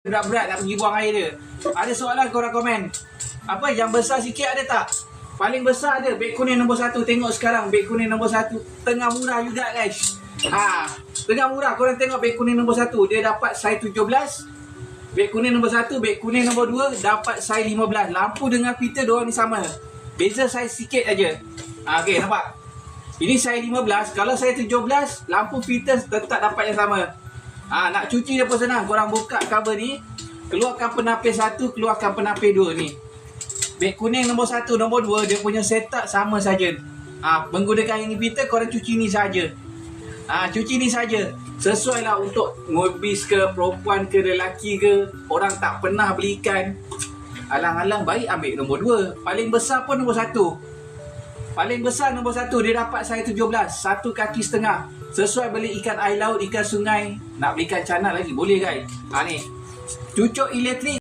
berat-berat nak pergi buang air dia. Ada soalan korang komen. Apa yang besar sikit ada tak? Paling besar ada beg kuning nombor 1. Tengok sekarang beg kuning nombor 1. Tengah murah juga guys. Tengah murah. Korang tengok beg kuning nombor 1. Dia dapat saiz 17. Beg kuning nombor 1, beg kuning nombor 2 dapat saiz 15. Lampu dengan Peter diorang ni sama. Beza saiz sikit aja. Okey, nampak? Ini saiz 15. Kalau saiz 17, lampu Peter tetap dapat yang sama. Nak cuci dia pun senang. Korang buka cover ni, keluarkan penapis 1, keluarkan penapis 2 ni. Beg kuning nombor 1, nombor 2 dia punya setup sama saja. Menggunakan ini Peter, korang cuci ni saja. Cuci ni saja. Sesuai lah untuk ngobis ke, perempuan ke, lelaki ke. Orang tak pernah belikan. Alang-alang baik ambil nombor 2. Paling besar pun nombor 1. Paling besar nombor 1. Dia dapat saiz 17. 1 kaki setengah. Sesuai beli ikan air laut, ikan sungai. Nak beli ikan canak lagi boleh guys. Ni cucuk elektrik.